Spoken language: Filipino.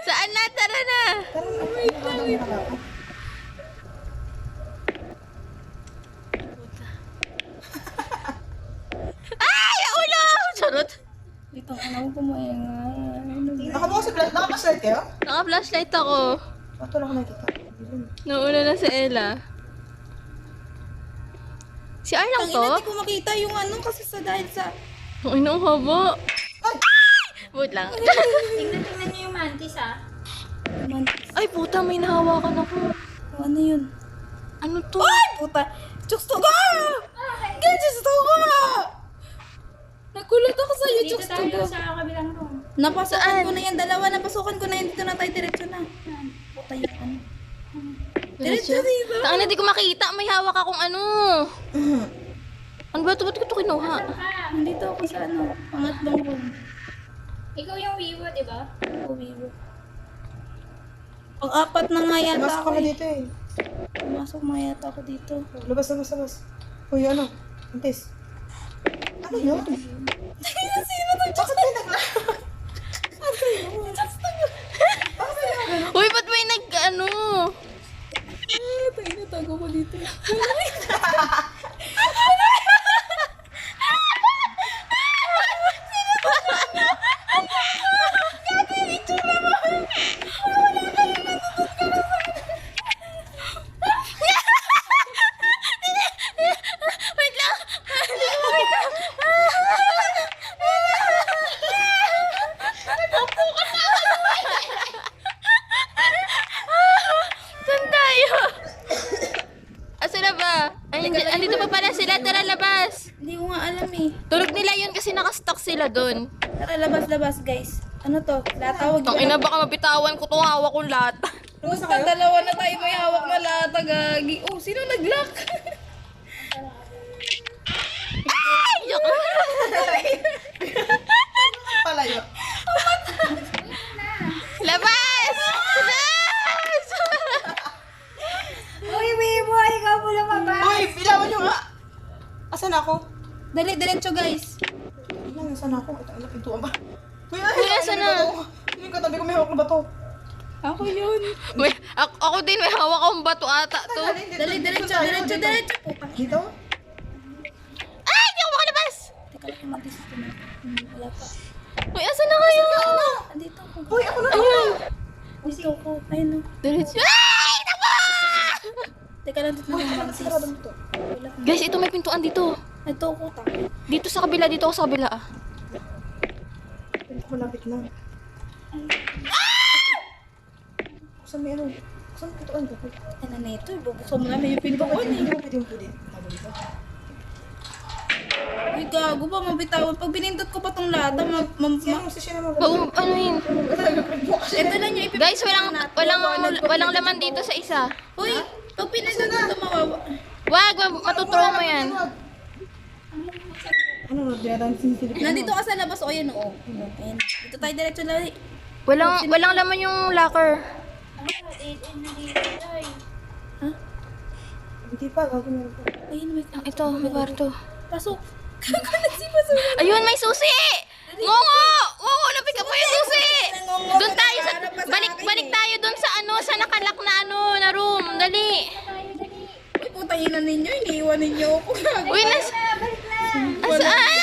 Saan na? Tara na! Tara na. Wait lang. Ay! Ulo! Charot! Itong anak ko maingay. Naka-flashlight kayo? Naka-flashlight ako. Ito lang ako nakikita. Nauna na si Ella. Si Arlang to? Hindi ko makita yung ano kasi sa dahil sa... Ang inang haba. Ay! Wait lang. Tingnan niyo yung mantis ah. Mantis. Ay puta, may nahawakan ako. Ano yun? Ano to? Ay, puta! Chooks to ga! Chooks to ga! Nakulot ako sa'yo, Dito Chooks to tayo ga. sa kabilang room. Napasukan ko na yan, dalawa. Napasukan ko na yan. Dito na tayo, diretso na. Puta yung ano. Diretso dito. Tanga na, di ko makita. May hawak akong ano. Ano ba ito? Ba't ko ito kinuha? Nandito ako sa ano, pangatlong room. Ikaw yung Vivo, di ba? Uwiwo. Pang-apat na nga yata Pumasok ako ka na eh. dito eh. Pumasok na yata ako dito. Labas. Uy, ano? Antes. Ano yun? Sino to? Bakit may naglalak? Uy, ba't may nag-ano? Tayo na, tago ko dito. Wait lang! Hindi ko makita. Saan tayo? Asa na ba? Andito pa pala sila. Tara, labas. Hindi ko nga alam eh. Tulog nila yun kasi nakastock sila dun. Tara, labas, guys. Ano to? Latawag Ang ina, baka mabitawan ko itong hawak kong lata. Basta dalawa na tayo may hawak na lata, gagi. Oh, sino nag-lock? Ay! Joke lang. Palayo. Labas! Labas! Uy, Vivo! Ikaw mo lumabas! Uy, bilawan nyo nga! Asan ako? Dali, diretso, guys. Ano, asan ako? Ito, ano, pintuan ba? Uy, Uy, asan na? Yung katabi ko may hawak na bato. Ako yun. Uy, ako din may hawak akong bato ata to. Dali, diretso. Puta. Dito? Ay! Hindi ako makalabas! Teka lang, mag-isip ko na. Wala pa. Uy, asan na kayo? Andito ako. Uy, ako na. Ayun! Gusto ko. Ayun o. Diretso. Ay! Tama! Teka lang, dito na yung mantis. Sarado mo to. Wala. Guys, ito may pintuan dito. Ito ako, ta. Dito sa kabila, dito ako sa kabila ah. Pinto ko lapit na. Saan may ano? Saan may pintuan ko? Ano na ito? Bubuksan mo namin yung pintuan eh. Hindi ko pwede yung pwede. Tama dito. Uy, gago ba mabitawan? Pag binindot ko pa tong lata, Si siya naman. Ano yun? Ito lang yung Guys, walang laman dito sa isa. Uy, pag pinindot ko ito, mawawa. Wag, matutrauma yan. Ano, dinadaan sinisilip. Nandito ka sa labas, o yan o. Ayan. Dito tayo diretso lang. Walang laman yung locker. Hindi pa, gagawin mo pa. Ayun, may Ito, may kwarto. pasok. Kakalat si pasok. Ayun, may susi! Ngongo! Ngongo, lapit ka po yung susi! Doon tayo sa... Balik tayo doon sa ano, sa nakalak na ano, na room. Dali. Uy, putang ina ninyo, iniiwan ninyo ako. Uy, asaan?